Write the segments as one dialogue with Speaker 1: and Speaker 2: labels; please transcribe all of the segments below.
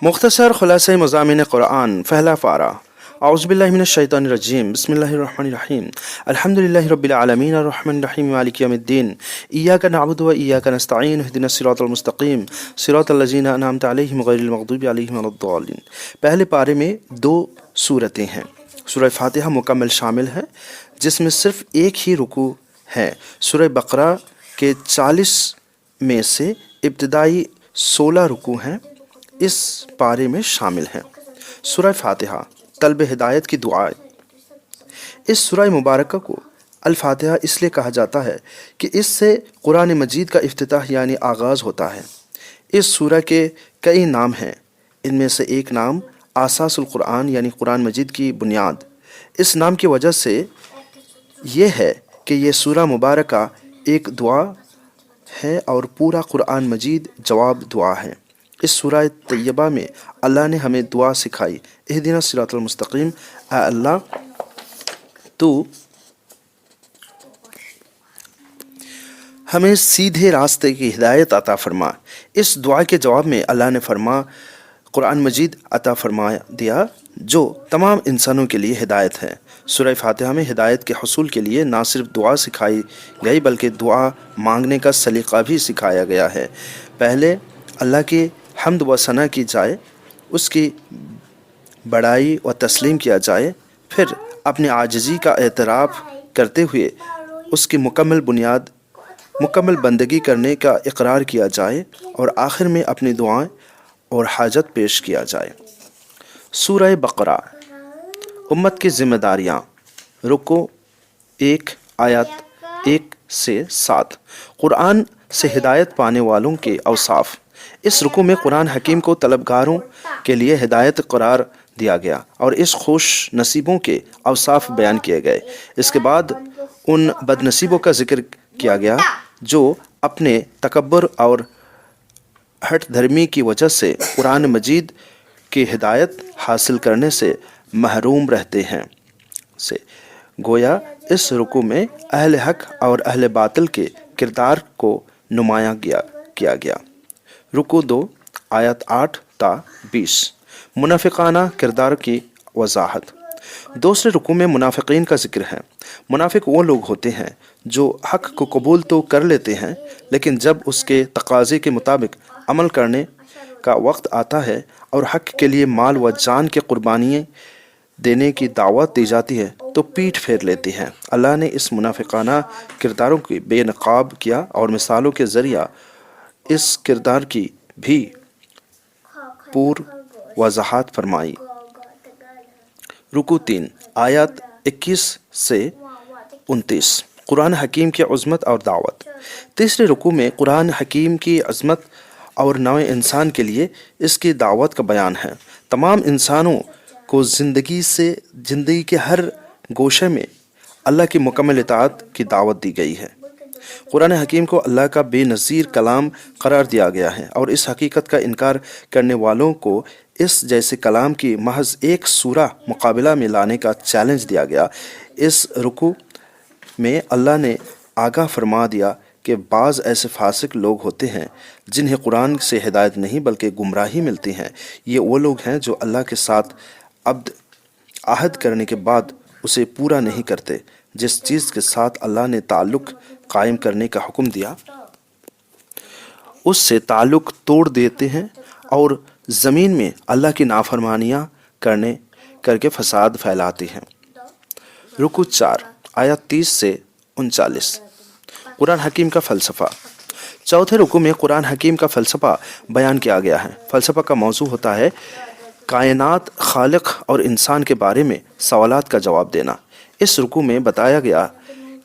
Speaker 1: مختصر خلاصہ مضامین قرآن، پہلا پارہ۔ اعوذ باللہ من الشیطان الرجیم، بسم اللہ الرحمن الرحیم، الحمد للہ رب العالمین الرحمن الرحیم مالک یوم الدین، ایاک نعبد و ایاک نستعین، اہدنا الصراط المستقیم، صراط الذین انعمت علیہم غیر المغضوب علیہم ولا الضالین۔ پہلے پارے میں 2 سورتیں ہیں۔ سورہ فاتحہ مکمل شامل ہے جس میں صرف ایک ہی رکوع ہے۔ سورہ بقرہ کے 40 میں سے ابتدائی 16 رکوع ہیں اس پارے میں شامل ہیں۔ سورہ فاتحہ طلب ہدایت کی دعائیں۔ اس سورہ مبارکہ کو الفاتحہ اس لیے کہا جاتا ہے کہ اس سے قرآن مجید کا افتتاح یعنی آغاز ہوتا ہے۔ اس سورہ کے کئی نام ہیں، ان میں سے ایک نام اساس القرآن یعنی قرآن مجید کی بنیاد۔ اس نام کی وجہ سے یہ ہے کہ یہ سورہ مبارکہ ایک دعا ہے اور پورا قرآن مجید جواب دعا ہے۔ اس سورہ طیبہ میں اللہ نے ہمیں دعا سکھائی، اہدنا الصراط المستقیم، اے اللہ تو ہمیں سیدھے راستے کی ہدایت عطا فرما۔ اس دعا کے جواب میں اللہ نے قرآن مجید عطا فرما دیا جو تمام انسانوں کے لیے ہدایت ہے۔ سورہ فاتحہ میں ہدایت کے حصول کے لیے نہ صرف دعا سکھائی گئی بلکہ دعا مانگنے کا سلیقہ بھی سکھایا گیا ہے۔ پہلے اللہ کی حمد و ثنا کی جائے، اس کی بڑائی و تسلیم کیا جائے، پھر اپنی عاجزی کا اعتراف کرتے ہوئے اس کی مکمل بندگی کرنے کا اقرار کیا جائے اور آخر میں اپنی دعائیں اور حاجت پیش کیا جائے۔ سورہ بقرہ امت کی ذمہ داریاں، رکوع 1 آیات 1 سے 7۔ قرآن سے ہدایت پانے والوں کے اوصاف۔ اس رکوع میں قرآن حکیم کو طلبگاروں کے لیے ہدایت قرار دیا گیا اور اس خوش نصیبوں کے اوصاف بیان کیے گئے۔ اس کے بعد ان بد نصیبوں کا ذکر کیا گیا جو اپنے تکبر اور ہٹ دھرمی کی وجہ سے قرآن مجید کی ہدایت حاصل کرنے سے محروم رہتے ہیں۔ گویا اس رکوع میں اہل حق اور اہل باطل کے کردار کو نمایاں کیا گیا۔ رکوع 2 آیات 8 تا 20۔ منافقانہ کردار کی وضاحت۔ دوسرے رکوع میں منافقین کا ذکر ہے۔ منافق وہ لوگ ہوتے ہیں جو حق کو قبول تو کر لیتے ہیں لیکن جب اس کے تقاضے کے مطابق عمل کرنے کا وقت آتا ہے اور حق کے لیے مال و جان کی قربانیاں دینے کی دعوت دی جاتی ہے تو پیٹھ پھیر لیتی ہیں۔ اللہ نے اس منافقانہ کرداروں کی بے نقاب کیا اور مثالوں کے ذریعہ اس کردار کی بھی پور وضاحت فرمائی۔ رکوع 3 آیات 21 سے 29۔ قرآن حکیم کی عظمت اور دعوت۔ تیسرے رکوع میں قرآن حکیم کی عظمت اور نوع انسان کے لیے اس کی دعوت کا بیان ہے۔ تمام انسانوں کو زندگی کے ہر گوشے میں اللہ کی مکمل اطاعت کی دعوت دی گئی ہے۔ قرآن حکیم کو اللہ کا بے نظیر کلام قرار دیا گیا ہے اور اس حقیقت کا انکار کرنے والوں کو اس جیسے کلام کی محض ایک سورہ مقابلہ میں لانے کا چیلنج دیا گیا۔ اس رکوع میں اللہ نے آگاہ فرما دیا کہ بعض ایسے فاسق لوگ ہوتے ہیں جنہیں قرآن سے ہدایت نہیں بلکہ گمراہی ملتی ہے۔ یہ وہ لوگ ہیں جو اللہ کے ساتھ عہد کرنے کے بعد اسے پورا نہیں کرتے۔ جس چیز کے ساتھ اللہ نے تعلق قائم کرنے کا حکم دیا اس سے تعلق توڑ دیتے ہیں اور زمین میں اللہ کی نافرمانیاں کر کے فساد پھیلاتے ہیں۔ رکوع 4 آیات 30 سے 39۔ قرآن حکیم کا فلسفہ۔ چوتھے رکوع میں قرآن حکیم کا فلسفہ بیان کیا گیا ہے۔ فلسفہ کا موضوع ہوتا ہے کائنات، خالق اور انسان کے بارے میں سوالات کا جواب دینا۔ اس رکوع میں بتایا گیا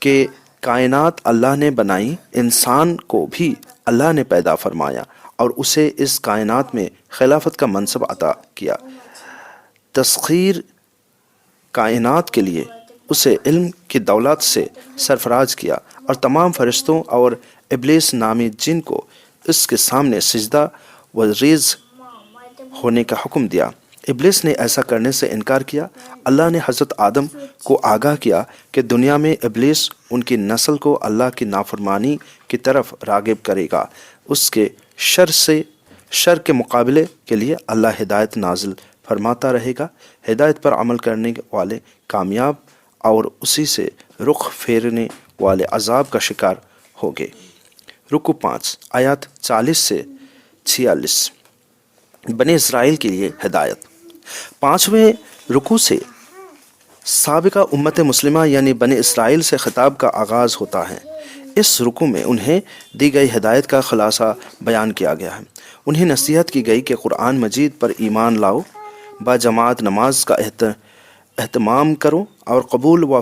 Speaker 1: کہ کائنات اللہ نے بنائی، انسان کو بھی اللہ نے پیدا فرمایا اور اسے اس کائنات میں خلافت کا منصب عطا کیا۔ تسخیر کائنات کے لیے اسے علم کی دولت سے سرفراز کیا اور تمام فرشتوں اور ابلیس نامی جن کو اس کے سامنے سجدہ و ریز ہونے کا حکم دیا۔ ابلیس نے ایسا کرنے سے انکار کیا۔ اللہ نے حضرت آدم کو آگاہ کیا کہ دنیا میں ابلیس ان کی نسل کو اللہ کی نافرمانی کی طرف راغب کرے گا۔ اس کے شر کے مقابلے کے لیے اللہ ہدایت نازل فرماتا رہے گا۔ ہدایت پر عمل کرنے والے کامیاب اور اسی سے رخ پھیرنے والے عذاب کا شکار ہوگے۔ رکو 5 آیات 40 سے 46 بنی اسرائیل کے لیے ہدایت۔ 5ویں رکو سے سابقہ امت مسلمہ یعنی بنی اسرائیل سے خطاب کا آغاز ہوتا ہے۔ اس رکو میں انہیں دی گئی ہدایت کا خلاصہ بیان کیا گیا ہے۔ انہیں نصیحت کی گئی کہ قرآن مجید پر ایمان لاؤ، با جماعت نماز کا اہتمام کرو اور قول و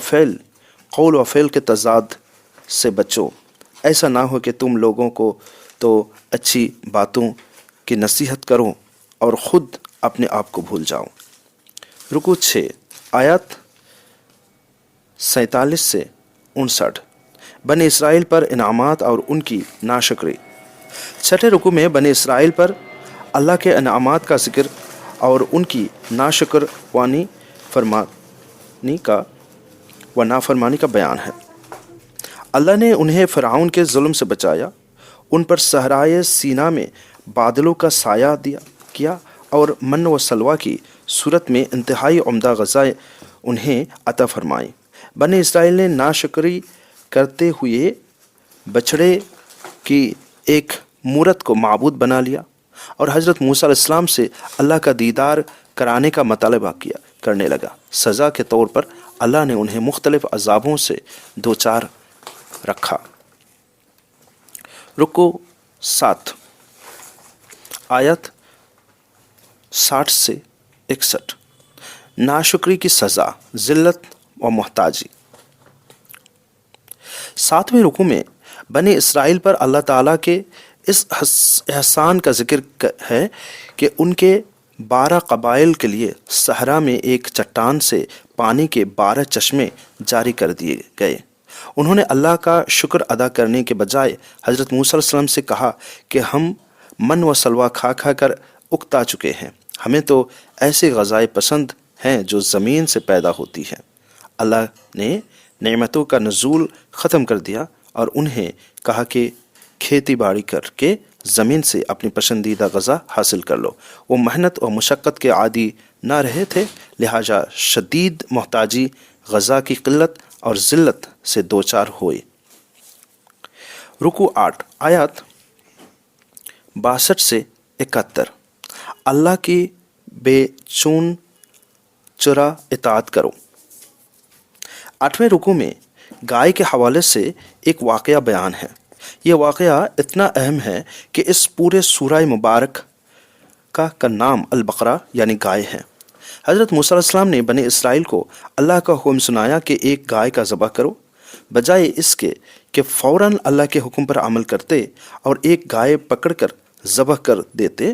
Speaker 1: فعل کے تضاد سے بچو۔ ایسا نہ ہو کہ تم لوگوں کو تو اچھی باتوں کی نصیحت کرو اور خود اپنے آپ کو بھول جاؤ۔ رکو 6 آیات 47 سے 59 بنی اسرائیل پر انعامات اور ان کی ناشکری۔ 6 رکو میں بنی اسرائیل پر اللہ کے انعامات کا ذکر اور ان کی ناشکروانی و نافرمانی کا بیان ہے۔ اللہ نے انہیں فرعون کے ظلم سے بچایا، ان پر صحرائے سینا میں بادلوں کا سایہ کیا اور من و سلوہ کی صورت میں انتہائی عمدہ غذائیں انہیں عطا فرمائی۔ بنی اسرائیل نے ناشکری کرتے ہوئے بچڑے کی ایک مورت کو معبود بنا لیا اور حضرت موسیٰ علیہ السلام سے اللہ کا دیدار کرانے کا مطالبہ کرنے لگا۔ سزا کے طور پر اللہ نے انہیں مختلف عذابوں سے دوچار رکھا۔ رکو 7 آیت 60 سے 61 ناشکری کی سزا، ذلت و محتاجی۔ 7ویں رکو میں بنی اسرائیل پر اللہ تعالیٰ کے اس احسان کا ذکر ہے کہ ان کے 12 قبائل کے لیے صحرا میں ایک چٹان سے پانی کے 12 چشمے جاری کر دیے گئے۔ انہوں نے اللہ کا شکر ادا کرنے کے بجائے حضرت موسیٰ علیہ السلام سے کہا کہ ہم من و سلوہ کھا کھا کر اکتا چکے ہیں، ہمیں تو ایسے غذائیں پسند ہیں جو زمین سے پیدا ہوتی ہیں۔ اللہ نے نعمتوں کا نزول ختم کر دیا اور انہیں کہا کہ کھیتی باڑی کر کے زمین سے اپنی پسندیدہ غذا حاصل کر لو۔ وہ محنت اور مشقت کے عادی نہ رہے تھے، لہٰذا شدید محتاجی، غذا کی قلت اور ذلت سے دوچار ہوئے۔ رکو 8 آیات 62 سے 71 اللہ کی بے چون چرا اطاعت کرو۔ 8ویں رکو میں گائے کے حوالے سے ایک واقعہ بیان ہے۔ یہ واقعہ اتنا اہم ہے کہ اس پورے سورہ مبارک کا نام البقرہ یعنی گائے ہے۔ حضرت موسیٰ علیہ السلام نے بنی اسرائیل کو اللہ کا حکم سنایا کہ ایک گائے کا ذبح کرو، بجائے اس کے کہ فوراً اللہ کے حکم پر عمل کرتے اور ایک گائے پکڑ کر ذبح کر دیتے،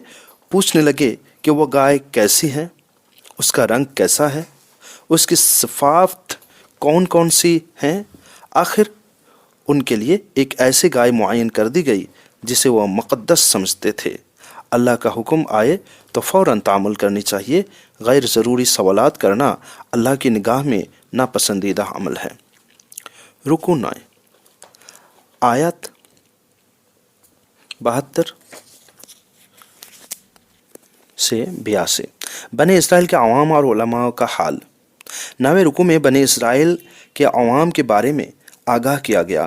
Speaker 1: پوچھنے لگے کہ وہ گائے کیسی ہے، اس کا رنگ کیسا ہے، اس کی صفات کون کون سی ہیں۔ آخر ان کے لیے ایک ایسی گائے معین کر دی گئی جسے وہ مقدس سمجھتے تھے۔ اللہ کا حکم آئے تو فوراً تعامل کرنی چاہیے، غیر ضروری سوالات کرنا اللہ کی نگاہ میں ناپسندیدہ عمل ہے۔ رکو 9 آیت 72 سے 82 بنی اسرائیل کے عوام اور علماء کا حال۔ 9ویں رکو میں بنی اسرائیل کے عوام کے بارے میں آگاہ کیا گیا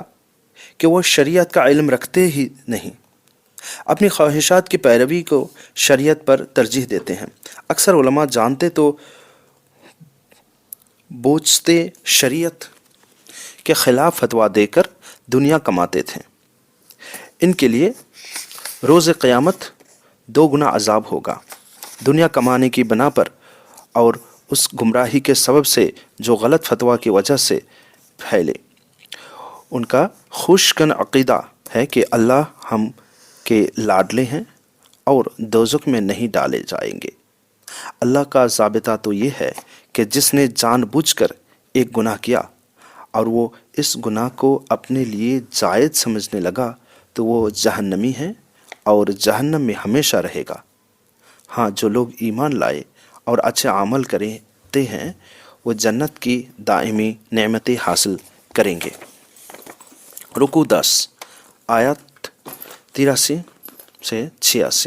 Speaker 1: کہ وہ شریعت کا علم رکھتے ہی نہیں، اپنی خواہشات کی پیروی کو شریعت پر ترجیح دیتے ہیں۔ اکثر علماء جانتے تو بوجھتے شریعت کے خلاف فتویٰ دے کر دنیا کماتے تھے۔ ان کے لیے روز قیامت 2 گنا عذاب ہوگا، دنیا کمانے کی بنا پر اور اس گمراہی کے سبب سے جو غلط فتویٰ کی وجہ سے پھیلے۔ ان کا خوشگن عقیدہ ہے کہ اللہ ہم کے لاڈلے ہیں اور دوزخ میں نہیں ڈالے جائیں گے۔ اللہ کا ضابطہ تو یہ ہے کہ جس نے جان بوجھ کر ایک گناہ کیا اور وہ اس گناہ کو اپنے لیے جائز سمجھنے لگا تو وہ جہنمی ہے اور جہنم میں ہمیشہ رہے گا۔ ہاں، جو لوگ ایمان لائے اور اچھے عمل کرتے ہیں وہ جنت کی دائمی نعمتیں حاصل کریں گے۔ رکو 10 آیت 83 سے 86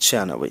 Speaker 1: 96।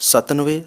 Speaker 1: 97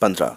Speaker 1: 15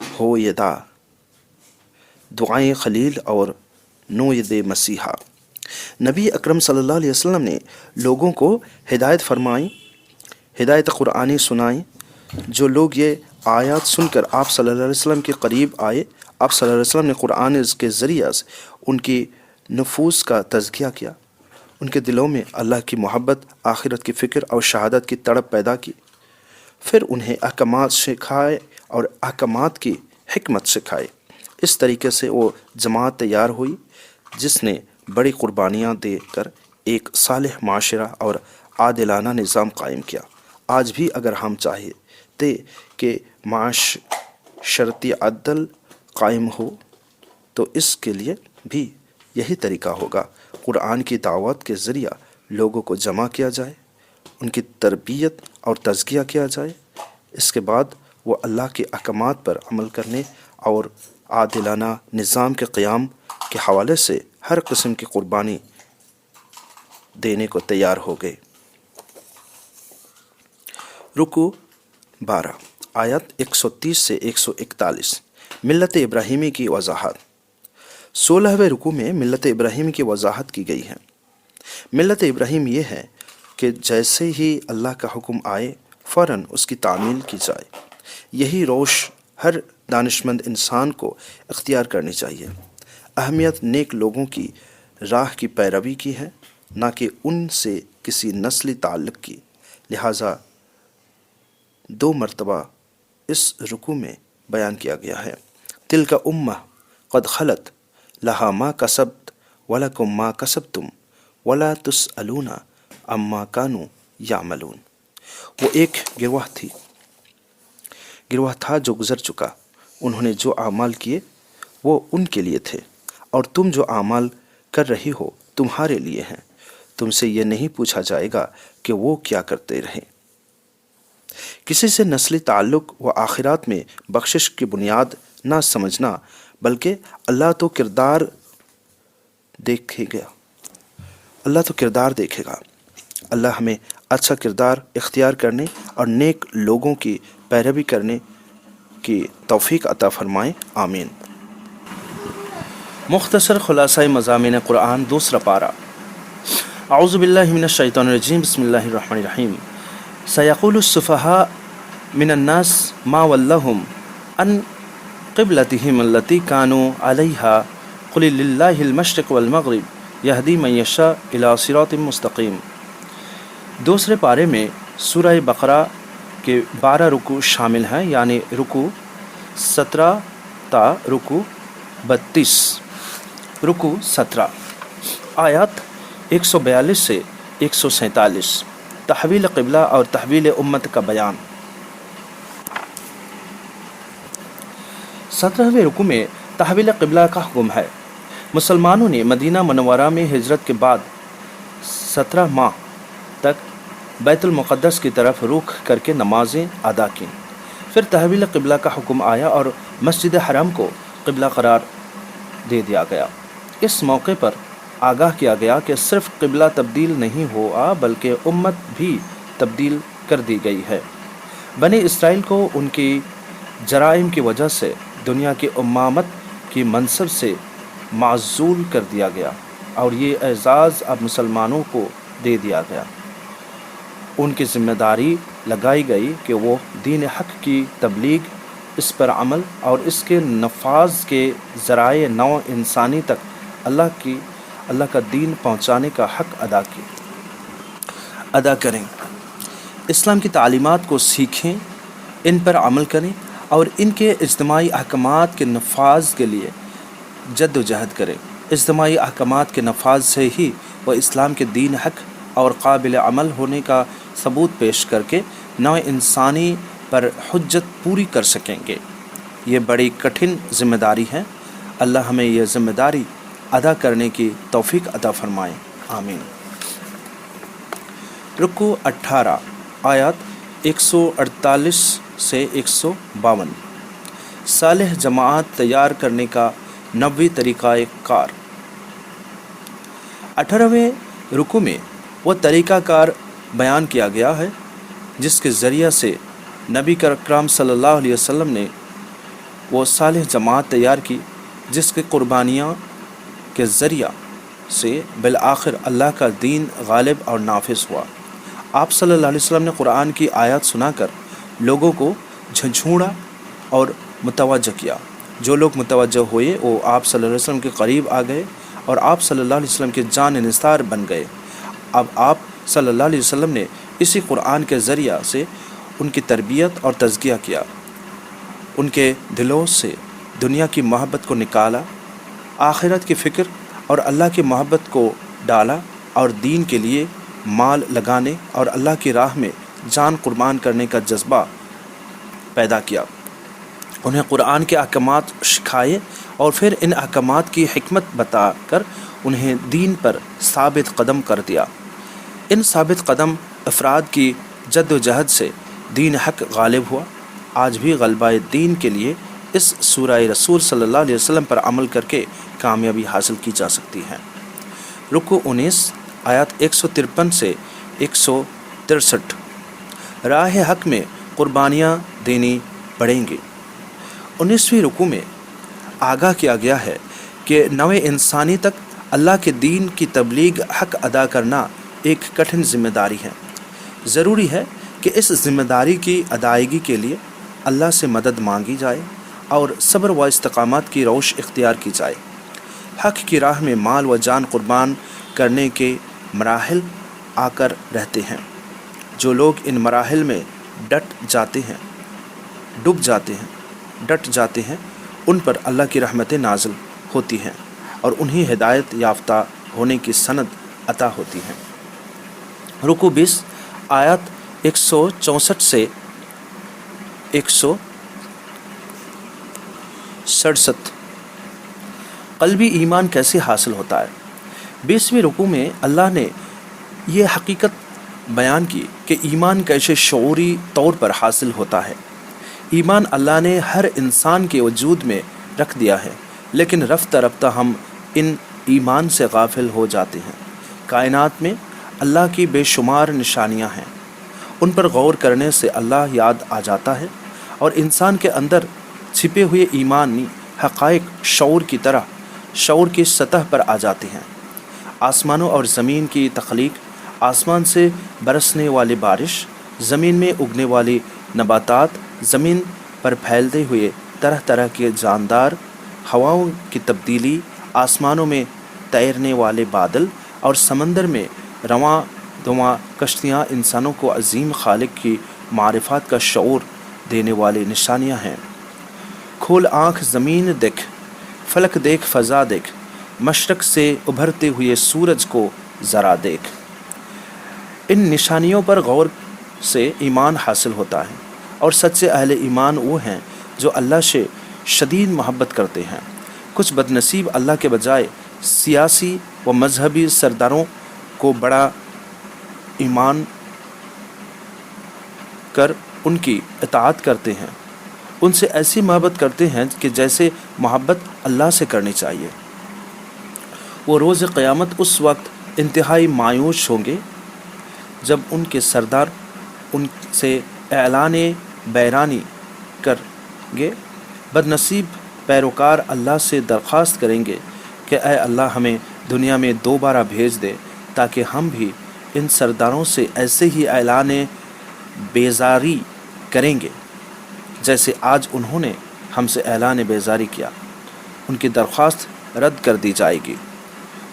Speaker 1: ہو یدا، دعائیں خلیل اور نوید مسیحا۔ نبی اکرم صلی اللہ علیہ وسلم نے لوگوں کو ہدایت فرمائی، ہدایت قرآنی سنائی۔ جو لوگ یہ آیات سن کر آپ صلی اللہ علیہ وسلم کے قریب آئے، آپ صلی اللہ علیہ وسلم نے قرآن کے ذریعہ سے ان کی نفوس کا تزکیہ کیا، ان کے دلوں میں اللہ کی محبت، آخرت کی فکر اور شہادت کی تڑپ پیدا کی، پھر انہیں احکامات سکھائے اور احکامات کی حکمت سکھائے۔ اس طریقے سے وہ جماعت تیار ہوئی جس نے بڑی قربانیاں دے کر ایک صالح معاشرہ اور عادلانہ نظام قائم کیا۔ آج بھی اگر ہم چاہتے کہ معاشرتی عدل قائم ہو تو اس کے لیے بھی یہی طریقہ ہوگا۔ قرآن کی دعوت کے ذریعہ لوگوں کو جمع کیا جائے، ان کی تربیت اور تزکیہ کیا جائے، اس کے بعد وہ اللہ کے احکامات پر عمل کرنے اور عادلانہ نظام کے قیام کے حوالے سے ہر قسم کی قربانی دینے کو تیار ہو گئے۔ رکوع 12 آیت 130 سے 141 ملت ابراہیمی کی وضاحت۔ 16ویں رکوع میں ملت ابراہیم کی وضاحت کی گئی ہے۔ ملت ابراہیم یہ ہے کہ جیسے ہی اللہ کا حکم آئے فوراً اس کی تعمیل کی جائے۔ یہی روش ہر دانشمند انسان کو اختیار کرنی چاہیے۔ اہمیت نیک لوگوں کی راہ کی پیروی کی ہے، نہ کہ ان سے کسی نسلی تعلق کی۔ لہٰذا 2 مرتبہ اس رکوع میں بیان کیا گیا ہے۔ تلک امہ قد خلت لہا ما کسبت ولکم ما کسبتم ولا تسألون عما کانوا یعملون۔ وہ ایک گروہ تھا جو گزر چکا، انہوں نے جو اعمال کیے وہ ان کے لیے تھے، اور تم جو اعمال کر رہی ہو تمہارے لیے ہیں، تم سے یہ نہیں پوچھا جائے گا کہ وہ کیا کرتے رہے۔ کسی سے نسلی تعلق و آخرات میں بخشش کی بنیاد نہ سمجھنا، بلکہ اللہ تو کردار دیکھے گا۔ اللہ ہمیں اچھا کردار اختیار کرنے اور نیک لوگوں کی پیروی کرنے کی توفیق عطا فرمائے، آمین۔ مختصر خلاصہ مضامین قرآن، دوسرا پارہ۔ اعوذ باللہ من الشیطان الرجیم، بسم اللہ الرحمن الرحیم۔ سیقول السفہاء من الناس ما ولہم عن قبلتہم التی کانوا علیہا قل للہ المشرق والمغرب یہدی من یشاء الی صراط مستقیم۔ دوسرے پارے میں سورہ بقرہ کے 12 رکوع شامل ہیں، یعنی رکوع 17 تا رکوع 32۔ رکوع 17 آیات 142 سے 147 تحویل قبلہ اور تحویل امت کا بیان۔ 17ویں رکوع میں تحویل قبلہ کا حکم ہے۔ مسلمانوں نے مدینہ منورہ میں ہجرت کے بعد 17 ماہ تک بیت المقدس کی طرف رخ کر کے نمازیں ادا کیں۔ پھر تحویل قبلہ کا حکم آیا اور مسجد حرم کو قبلہ قرار دے دیا گیا۔ اس موقع پر آگاہ کیا گیا کہ صرف قبلہ تبدیل نہیں ہوا بلکہ امت بھی تبدیل کر دی گئی ہے۔ بنی اسرائیل کو ان کی جرائم کی وجہ سے دنیا کی امامت کی منصب سے معزول کر دیا گیا، اور یہ اعزاز اب مسلمانوں کو دے دیا گیا۔ ان کی ذمہ داری لگائی گئی کہ وہ دین حق کی تبلیغ، اس پر عمل اور اس کے نفاذ کے ذرائع نو انسانی تک اللہ کا دین پہنچانے کا حق ادا کریں، اسلام کی تعلیمات کو سیکھیں، ان پر عمل کریں اور ان کے اجتماعی احکامات کے نفاذ کے لیے جد و جہد کریں۔ اجتماعی احکامات کے نفاذ سے ہی وہ اسلام کے دین حق اور قابل عمل ہونے کا ثبوت پیش کر کے نو انسانی پر حجت پوری کر سکیں گے۔ یہ بڑی کٹھن ذمہ داری ہے۔ اللہ ہمیں یہ ذمہ داری ادا کرنے کی توفیق عطا فرمائے، آمین۔ رکوع 18 آیات 148 سے 152 صالح جماعت تیار کرنے کا 90 طریقہ کار۔ 18ویں رکوع میں وہ طریقہ کار بیان کیا گیا ہے جس کے ذریعہ سے نبی اکرم صلی اللہ علیہ وسلم نے وہ صالح جماعت تیار کی جس کے قربانیاں کے ذریعہ سے بالآخر اللہ کا دین غالب اور نافذ ہوا۔ آپ صلی اللہ علیہ وسلم نے قرآن کی آیات سنا کر لوگوں کو جھنجھوڑا اور متوجہ کیا۔ جو لوگ متوجہ ہوئے وہ آپ صلی اللہ علیہ وسلم کے قریب آ گئے اور آپ صلی اللہ علیہ وسلم کے جان نثار بن گئے۔ اب آپ صلی اللہ علیہ وسلم نے اسی قرآن کے ذریعہ سے ان کی تربیت اور تزکیہ کیا، ان کے دلوں سے دنیا کی محبت کو نکالا، آخرت کی فکر اور اللہ کی محبت کو ڈالا اور دین کے لیے مال لگانے اور اللہ کی راہ میں جان قربان کرنے کا جذبہ پیدا کیا۔ انہیں قرآن کے احکامات سکھائے اور پھر ان احکامات کی حکمت بتا کر انہیں دین پر ثابت قدم کر دیا۔ ان ثابت قدم افراد کی جد و جہد سے دین حق غالب ہوا۔ آج بھی غلبہ دین کے لیے اس سورہ رسول صلی اللہ علیہ وسلم پر عمل کر کے کامیابی حاصل کی جا سکتی ہے۔ رکوع 19 آیات 153 سے 163۔ راہ حق میں قربانیاں دینی پڑیں گی۔ 19ویں رکوع میں آگاہ کیا گیا ہے کہ نوع انسانی تک اللہ کے دین کی تبلیغ حق ادا کرنا ایک کٹھن ذمہ داری ہے۔ ضروری ہے کہ اس ذمہ داری کی ادائیگی کے لیے اللہ سے مدد مانگی جائے اور صبر و استقامت کی روش اختیار کی جائے۔ حق کی راہ میں مال و جان قربان کرنے کے مراحل آ کر رہتے ہیں۔ جو لوگ ان مراحل میں ڈٹ جاتے ہیں ان پر اللہ کی رحمتیں نازل ہوتی ہیں اور انہیں ہدایت یافتہ ہونے کی سند عطا ہوتی ہیں۔ رکوع 20 آیات 164 سے 167۔ قلبی ایمان کیسے حاصل ہوتا ہے؟ 20ویں رکوع میں اللہ نے یہ حقیقت بیان کی کہ ایمان کیسے شعوری طور پر حاصل ہوتا ہے۔ ایمان اللہ نے ہر انسان کے وجود میں رکھ دیا ہے، لیکن رفتہ رفتہ ہم ان ایمان سے غافل ہو جاتے ہیں۔ کائنات میں اللہ کی بے شمار نشانیاں ہیں، ان پر غور کرنے سے اللہ یاد آ جاتا ہے اور انسان کے اندر چھپے ہوئے ایمانی حقائق شعور کی سطح پر آ جاتے ہیں۔ آسمانوں اور زمین کی تخلیق، آسمان سے برسنے والی بارش، زمین میں اگنے والی نباتات، زمین پر پھیلتے ہوئے طرح طرح کے جاندار، ہواؤں کی تبدیلی، آسمانوں میں تیرنے والے بادل اور سمندر میں رواں دواں کشتیاں انسانوں کو عظیم خالق کی معرفت کا شعور دینے والی نشانیاں ہیں۔ کھول آنکھ زمین دیکھ، فلک دیکھ، فضا دیکھ، مشرق سے ابھرتے ہوئے سورج کو ذرا دیکھ۔ ان نشانیوں پر غور سے ایمان حاصل ہوتا ہے، اور سچے اہل ایمان وہ ہیں جو اللہ سے شدید محبت کرتے ہیں۔ کچھ بد نصیب اللہ کے بجائے سیاسی و مذہبی سرداروں کو بڑا ایمان کر ان کی اطاعت کرتے ہیں، ان سے ایسی محبت کرتے ہیں کہ جیسے محبت اللہ سے کرنی چاہیے۔ وہ روز قیامت اس وقت انتہائی مایوس ہوں گے جب ان کے سردار ان سے اعلان بیرانی کریں گے۔ بد نصیب پیروکار اللہ سے درخواست کریں گے کہ اے اللہ ہمیں دنیا میں دوبارہ بھیج دے تاکہ ہم بھی ان سرداروں سے ایسے ہی اعلان بیزاری کریں گے جیسے آج انہوں نے ہم سے اعلان بیزاری کیا۔ ان کی درخواست رد کر دی جائے گی۔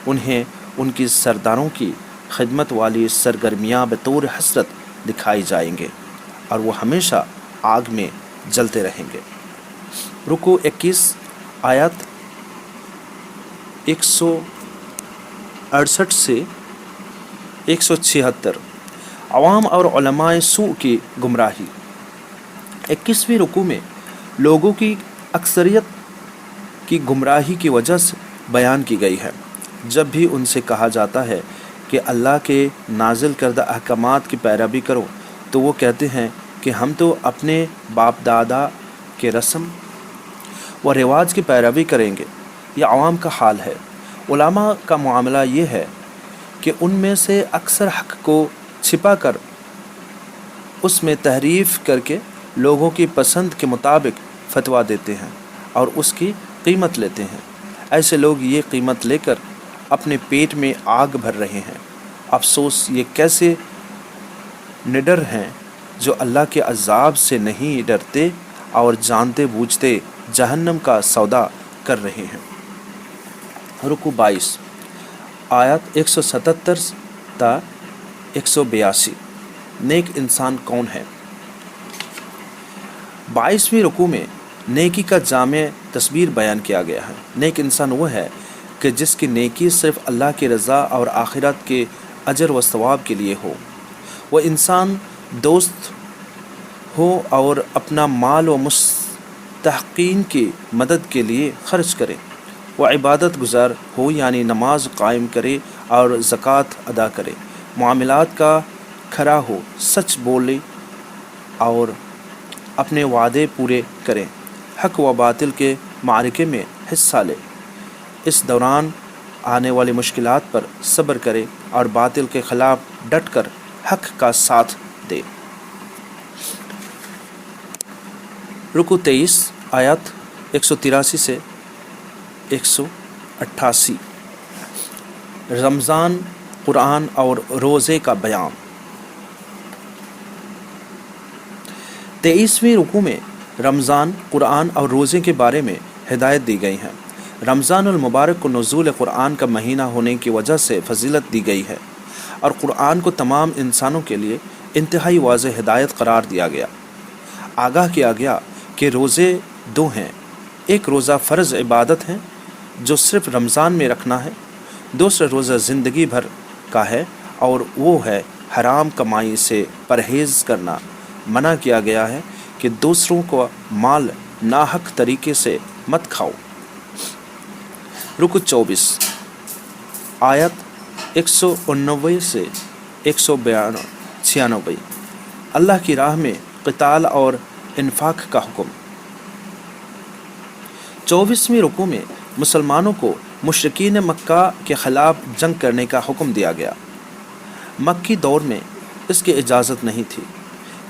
Speaker 1: انہیں ان کی سرداروں کی خدمت والی سرگرمیاں بطور حسرت دکھائی جائیں گے اور وہ ہمیشہ آگ میں جلتے رہیں گے۔ رکوع 21 آیات 168 سے 176۔ عوام اور علماء سوء کی گمراہی۔ 21ویں رکوع میں لوگوں کی اکثریت کی گمراہی کی وجہ سے بیان کی گئی ہے۔ جب بھی ان سے کہا جاتا ہے کہ اللہ کے نازل کردہ احکامات کی پیروی کرو تو وہ کہتے ہیں کہ ہم تو اپنے باپ دادا کے رسم و رواج کی پیروی کریں گے۔ یہ عوام کا حال ہے۔ علماء کا معاملہ یہ ہے کہ ان میں سے اکثر حق کو چھپا کر اس میں تحریف کر کے لوگوں کی پسند کے مطابق فتویٰ دیتے ہیں۔ اور اس کی قیمت لیتے ہیں۔ ایسے لوگ یہ قیمت لے کر اپنے پیٹ میں آگ بھر رہے ہیں۔ افسوس، یہ کیسے نڈر ہیں جو اللہ کے عذاب سے نہیں ڈرتے اور جانتے بوجھتے جہنم کا سودا کر رہے ہیں۔ رکوع 22 آیات 177 تا 182۔ نیک انسان کون ہے؟ 22ویں رکوع میں نیکی کا جامع تصویر بیان کیا گیا ہے۔ نیک انسان وہ ہے کہ جس کی نیکی صرف اللہ کی رضا اور آخرت کے اجر و ثواب کے لیے ہو۔ وہ انسان دوست ہو اور اپنا مال و مستحقین کی مدد کے لیے خرچ کرے۔ وہ عبادت گزار ہو، یعنی نماز قائم کرے اور زکوٰۃ ادا کرے۔ معاملات کا کھرا ہو، سچ بولے اور اپنے وعدے پورے کرے۔ حق و باطل کے معرکے میں حصہ لے، اس دوران آنے والی مشکلات پر صبر کرے اور باطل کے خلاف ڈٹ کر حق کا ساتھ دے۔ رکوع 23 آیات 183 سے 188۔ رمضان، قرآن اور روزے کا بیان۔ 23ویں رکوع میں رمضان، قرآن اور روزے کے بارے میں ہدایت دی گئی ہے۔ رمضان المبارک کو نزول قرآن کا مہینہ ہونے کی وجہ سے فضیلت دی گئی ہے اور قرآن کو تمام انسانوں کے لیے انتہائی واضح ہدایت قرار دیا گیا۔ آگاہ کیا گیا کہ روزے دو ہیں، ایک روزہ فرض عبادت ہے جو صرف رمضان میں رکھنا ہے، دوسرا روزہ زندگی بھر کا ہے اور وہ ہے حرام کمائی سے پرہیز کرنا۔ منع کیا گیا ہے کہ دوسروں کو مال ناحق طریقے سے مت کھاؤ۔ رکوع 24 آیت 189 سے 196۔ اللہ کی راہ میں قتال اور انفاق کا حکم۔ 24ویں رکوع میں مسلمانوں کو مشرکین مکہ کے خلاف جنگ کرنے کا حکم دیا گیا۔ مکی دور میں اس کی اجازت نہیں تھی۔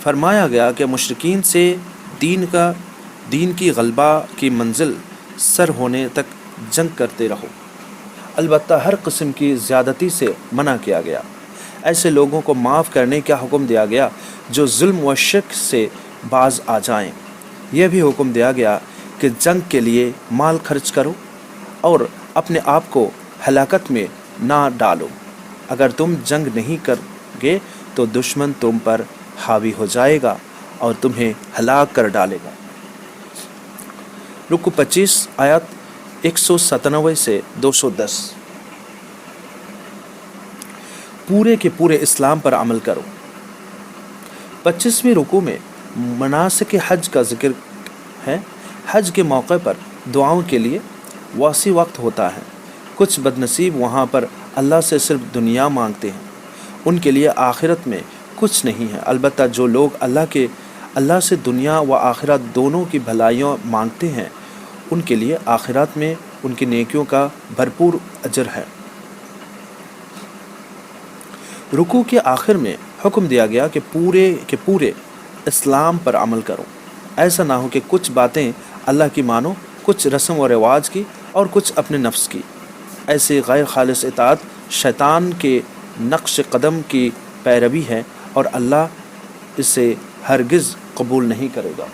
Speaker 1: فرمایا گیا کہ مشرکین سے دین کی غلبہ کی منزل سر ہونے تک جنگ کرتے رہو، البتہ ہر قسم کی زیادتی سے منع کیا گیا۔ ایسے لوگوں کو معاف کرنے کا حکم دیا گیا جو ظلم و شرک سے باز آ جائیں۔ یہ بھی حکم دیا گیا کہ جنگ کے لیے مال خرچ کرو اور اپنے آپ کو ہلاکت میں نہ ڈالو۔ اگر تم جنگ نہیں کرو تو دشمن تم پر حاوی ہو جائے گا اور تمہیں ہلاک کر ڈالے گا۔ رکوع 25 آیات 197 سے 210۔ پورے کے پورے اسلام پر عمل کرو۔ 25ویں رکوع میں مناسک حج کا ذکر ہے۔ حج کے موقع پر دعاؤں کے لیے واسع وقت ہوتا ہے۔ کچھ بد نصیب وہاں پر اللہ سے صرف دنیا مانگتے ہیں، ان کے لیے آخرت میں کچھ نہیں ہے۔ البتہ جو لوگ اللہ سے دنیا و آخرت دونوں کی بھلائیاں مانگتے ہیں، ان کے لیے آخرت میں ان کی نیکیوں کا بھرپور اجر ہے۔ رکوع کے آخر میں حکم دیا گیا کہ پورے اسلام پر عمل کرو۔ ایسا نہ ہو کہ کچھ باتیں اللہ کی مانو، کچھ رسم و رواج کی اور کچھ اپنے نفس کی۔ ایسے غیر خالص اطاعت شیطان کے نقش قدم کی پیروی ہے اور اللہ اسے ہرگز قبول نہیں کرے گا۔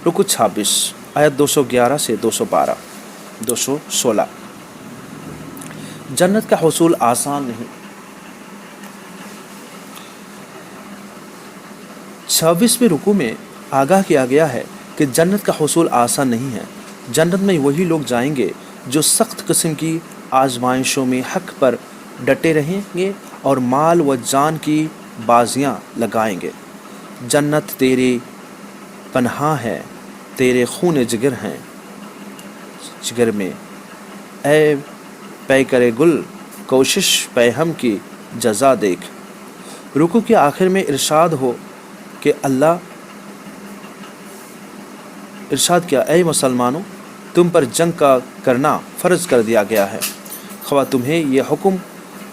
Speaker 1: رکوع 26 آیت 211 سے 216۔ جنت کا حصول آسان نہیں۔ 26ویں رکوع میں آگاہ کیا گیا ہے کہ جنت کا حصول آسان نہیں ہے۔ جنت میں وہی لوگ جائیں گے جو سخت قسم کی آزمائشوں میں حق پر ڈٹے رہیں گے اور مال و جان کی بازیاں لگائیں گے۔ جنت تیری پناہ ہے، تیرے خون جگر ہیں جگر میں، اے پے کرے گل کوشش پے ہم کی جزا دیکھ۔ رکوع کے آخر میں ارشاد ہو کہ اللہ ارشاد کیا، اے مسلمانوں، تم پر جنگ کا کرنا فرض کر دیا گیا ہے، خواہ تمہیں یہ حکم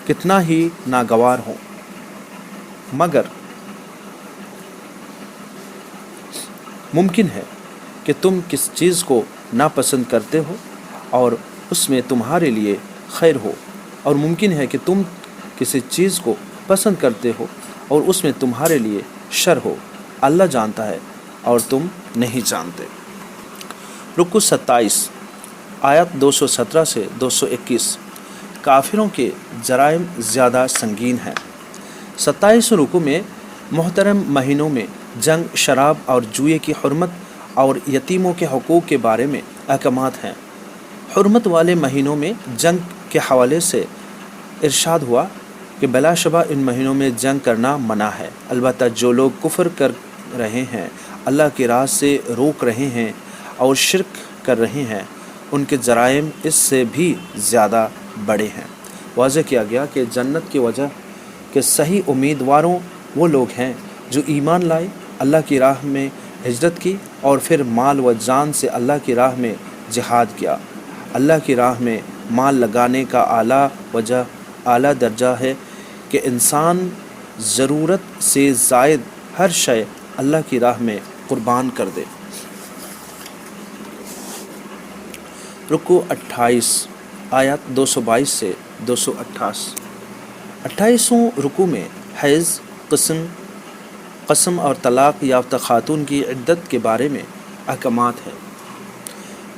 Speaker 1: کتنا ہی ناگوار ہو، مگر ممکن ہے کہ تم کس چیز کو ناپسند کرتے ہو اور اس میں تمہارے لیے خیر ہو، اور ممکن ہے کہ تم کسی چیز کو پسند کرتے ہو اور اس میں تمہارے لیے شر ہو۔ اللہ جانتا ہے اور تم نہیں جانتے۔ رکو 27 آیت 217 سے 221۔ کافروں کے جرائم زیادہ سنگین ہیں۔ 27 رکو میں محترم مہینوں میں جنگ، شراب اور جوئے کی حرمت اور یتیموں کے حقوق کے بارے میں احکامات ہیں۔ حرمت والے مہینوں میں جنگ کے حوالے سے ارشاد ہوا کہ بلا شبہ ان مہینوں میں جنگ کرنا منع ہے، البتہ جو لوگ کفر کر رہے ہیں، اللہ کی راہ سے روک رہے ہیں اور شرک کر رہے ہیں، ان کے جرائم اس سے بھی زیادہ بڑے ہیں۔ واضح کیا گیا کہ جنت کی وجہ کے صحیح امیدواروں وہ لوگ ہیں جو ایمان لائے، اللہ کی راہ میں ہجرت کی اور پھر مال و جان سے اللہ کی راہ میں جہاد کیا۔ اللہ کی راہ میں مال لگانے کا اعلیٰ درجہ ہے کہ انسان ضرورت سے زائد ہر شے اللہ کی راہ میں قربان کر دے۔ رکو 28 آیت 222 سے 228۔ 28واں رکو میں حیض، قسم اور طلاق یافتہ خاتون کی عدت کے بارے میں احکامات ہیں۔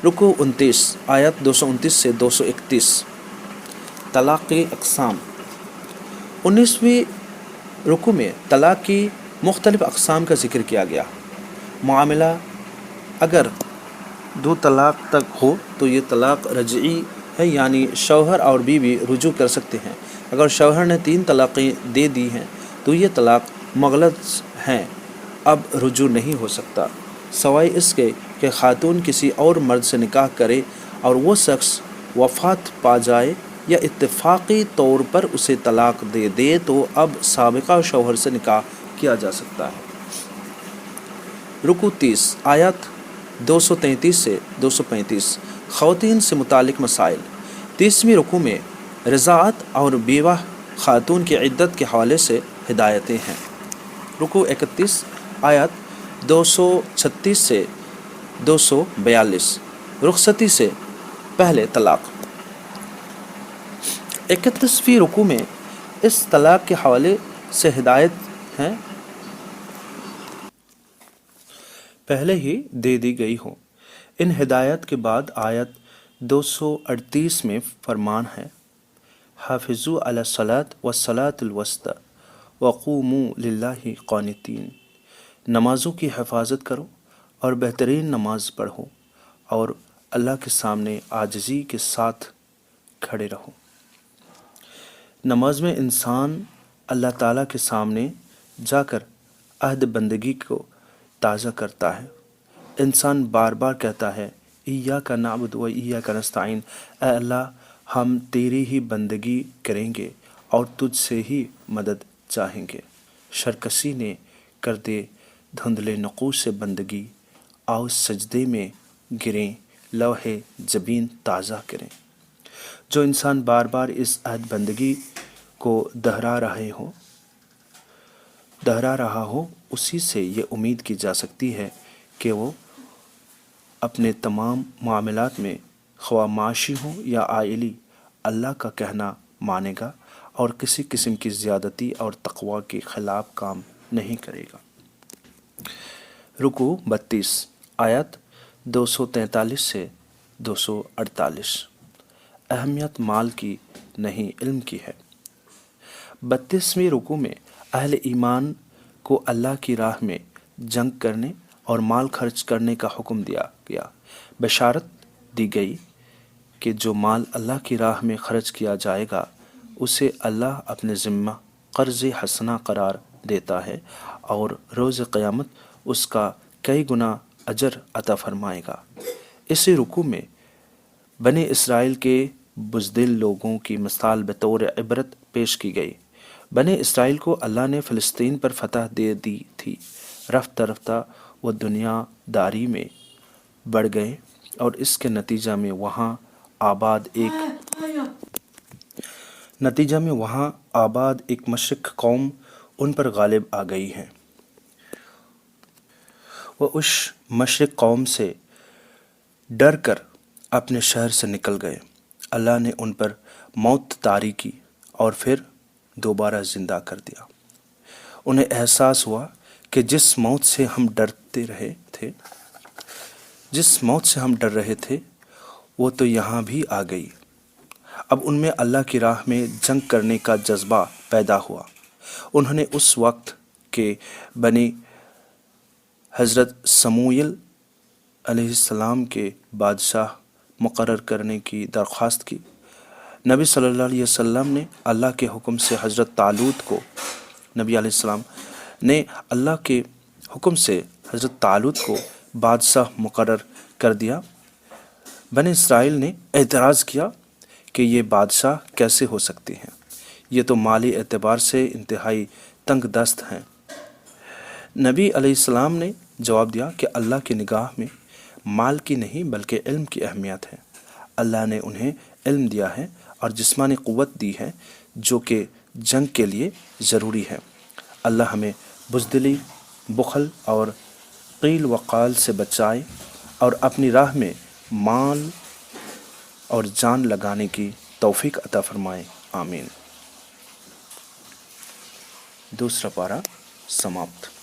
Speaker 1: رکو 29 آیت 229 سے 231۔ طلاق کی اقسام۔ 19ویں رکو میں طلاق کی مختلف اقسام کا ذکر کیا گیا۔ معاملہ اگر 2 طلاق تک ہو تو یہ طلاق رجعی ہے، یعنی شوہر اور بیوی رجوع کر سکتے ہیں۔ اگر شوہر نے 3 طلاقیں دے دی ہیں تو یہ طلاق مغلظ ہیں، اب رجوع نہیں ہو سکتا، سوائے اس کے کہ خاتون کسی اور مرد سے نکاح کرے اور وہ شخص وفات پا جائے یا اتفاقی طور پر اسے طلاق دے دے تو اب سابقہ شوہر سے نکاح کیا جا سکتا ہے۔ رکو 30 آیت 233 سے 235۔ خواتین سے متعلق مسائل۔ 30ویں رکو میں رضاعت اور بیوہ خاتون کی عدت کے حوالے سے ہدایتیں ہیں۔ رکو 31 آیت 236 سے 242۔ رخصتی سے پہلے طلاق۔ 31ویں رکو میں اس طلاق کے حوالے سے ہدایت ہیں پہلے ہی دے دی گئی ہوں۔ ان ہدایت کے بعد آیت 238 میں فرمان ہے، حافظوا علی الصلاۃ والصلاۃ الوسطی وقوموا للہ قانتین۔ نمازوں کی حفاظت کرو اور بہترین نماز پڑھو اور اللہ کے سامنے عاجزی کے ساتھ کھڑے رہو۔ نماز میں انسان اللہ تعالیٰ کے سامنے جا کر عہد بندگی کو تازہ کرتا ہے۔ انسان بار بار کہتا ہے، ایاک نعبد و ایاک نستعین، اے اللہ ہم تیری ہی بندگی کریں گے اور تجھ سے ہی مدد چاہیں گے۔ شرکسی نے کر دے دھندلے نقوش سے بندگی، آؤ سجدے میں گریں، لوح جبین تازہ کریں۔ جو انسان بار بار اس عہد بندگی کو دہرا رہا ہو اسی سے یہ امید کی جا سکتی ہے کہ وہ اپنے تمام معاملات میں خواہ معاشی ہوں یا عائلی اللہ کا کہنا مانے گا اور کسی قسم کی زیادتی اور تقوی کے خلاف کام نہیں کرے گا۔ رکو 32 آیت 243 سے 248۔ اہمیت مال کی نہیں علم کی ہے۔ 32ویں رکو میں اہل ایمان کو اللہ کی راہ میں جنگ کرنے اور مال خرچ کرنے کا حکم دیا گیا۔ بشارت دی گئی کہ جو مال اللہ کی راہ میں خرچ کیا جائے گا اسے اللہ اپنے ذمہ قرض حسنہ قرار دیتا ہے اور روز قیامت اس کا کئی گنا اجر عطا فرمائے گا۔ اسی رکوع میں بنی اسرائیل کے بزدل لوگوں کی مثال بطور عبرت پیش کی گئی۔ بنی اسرائیل کو اللہ نے فلسطین پر فتح دے دی تھی۔ رفتہ رفتہ وہ دنیا داری میں بڑھ گئے اور اس کے نتیجہ میں وہاں آباد ایک مشرق قوم ان پر غالب آ گئی ہے۔ وہ اس مشرق قوم سے ڈر کر اپنے شہر سے نکل گئے۔ اللہ نے ان پر موت طاری کی اور پھر دوبارہ زندہ کر دیا۔ انہیں احساس ہوا کہ جس موت سے ہم ڈر رہے تھے وہ تو یہاں بھی آ گئی۔ اب ان میں اللہ کی راہ میں جنگ کرنے کا جذبہ پیدا ہوا۔ انہوں نے اس وقت کے بنی حضرت سموئیل علیہ السلام کے بادشاہ مقرر کرنے کی درخواست کی۔ نبی صلی اللہ علیہ وسلم نے اللہ کے حکم سے حضرت طالوت کو بادشاہ مقرر کر دیا۔ بنی اسرائیل نے اعتراض کیا کہ یہ بادشاہ کیسے ہو سکتے ہیں، یہ تو مالی اعتبار سے انتہائی تنگ دست ہیں۔ نبی علیہ السلام نے جواب دیا کہ اللہ کی نگاہ میں مال کی نہیں بلکہ علم کی اہمیت ہے۔ اللہ نے انہیں علم دیا ہے اور جسمانی قوت دی ہے جو کہ جنگ کے لیے ضروری ہے۔ اللہ ہمیں بزدلی، بخل اور قیل وقال سے بچائے اور اپنی راہ میں مال اور جان لگانے کی توفیق عطا فرمائے، آمین۔ دوسرا پارہ سماپت۔